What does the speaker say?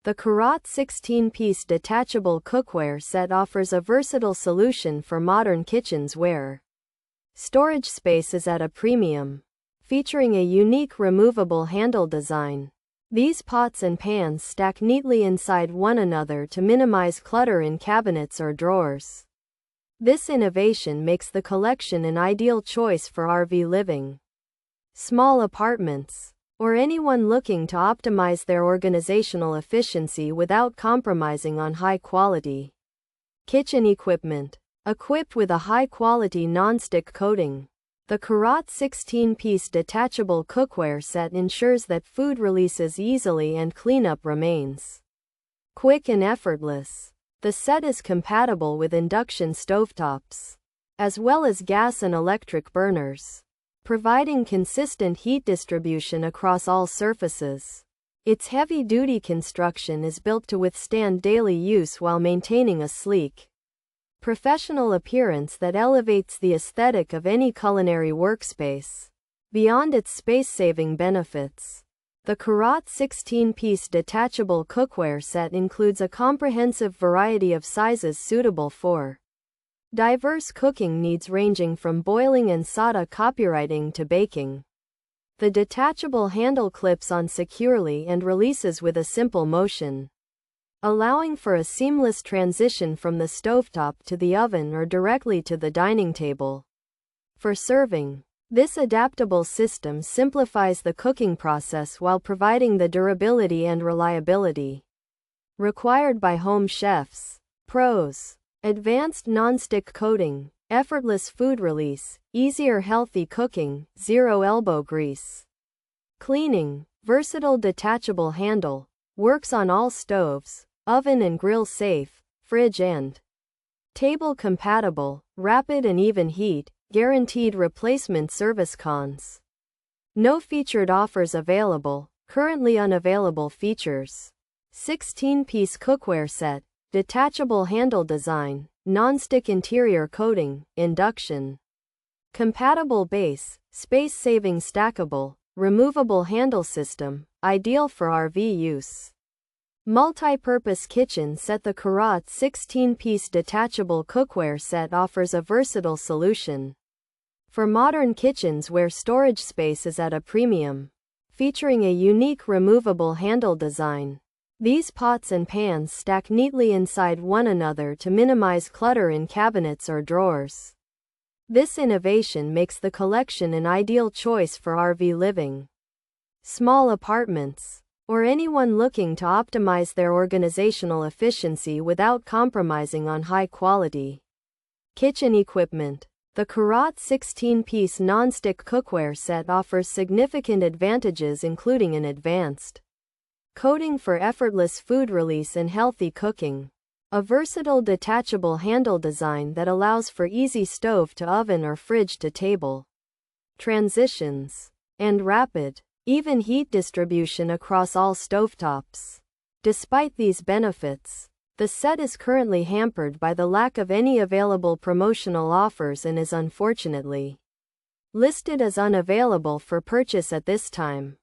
The Carote 16-piece detachable cookware set offers a versatile solution for modern kitchens where storage space is at a premium. Featuring a unique removable handle design, these pots and pans stack neatly inside one another to minimize clutter in cabinets or drawers. This innovation makes the collection an ideal choice for RV living, small apartments, or anyone looking to optimize their organizational efficiency without compromising on high-quality kitchen equipment. Equipped with a high-quality non-stick coating, the Carote 16-piece detachable cookware set ensures that food releases easily and cleanup remains quick and effortless. The set is compatible with induction stovetops, as well as gas and electric burners, providing consistent heat distribution across all surfaces. Its heavy-duty construction is built to withstand daily use while maintaining a sleek, professional appearance that elevates the aesthetic of any culinary workspace. Beyond its space-saving benefits, the Carote 16-piece detachable cookware set includes a comprehensive variety of sizes suitable for diverse cooking needs ranging from boiling and sautã copywriting to baking. The detachable handle clips on securely and releases with a simple motion, allowing for a seamless transition from the stovetop to the oven or directly to the dining table. For serving, this adaptable system simplifies the cooking process while providing the durability and reliability required by home chefs. Pros: advanced non-stick coating, effortless food release, easier healthy cooking, zero elbow grease. Cleaning, versatile detachable handle, works on all stoves, oven and grill safe, fridge and table compatible, rapid and even heat, guaranteed replacement service. Cons: no featured offers available, currently unavailable features. 16-piece cookware set, detachable handle design, non-stick interior coating, induction compatible base, space-saving stackable, removable handle system, ideal for RV use. Multi-purpose kitchen set. The Carote 16-piece detachable cookware set offers a versatile solution for modern kitchens where storage space is at a premium. Featuring a unique removable handle design, these pots and pans stack neatly inside one another to minimize clutter in cabinets or drawers. This innovation makes the collection an ideal choice for RV living, small apartments, or anyone looking to optimize their organizational efficiency without compromising on high-quality kitchen equipment. The Carote 16-piece non-stick cookware set offers significant advantages including an advanced coating for effortless food release and healthy cooking, a versatile detachable handle design that allows for easy stove to oven or fridge to table transitions, and rapid, even heat distribution across all stovetops. Despite these benefits, the set is currently hampered by the lack of any available promotional offers and is unfortunately listed as unavailable for purchase at this time.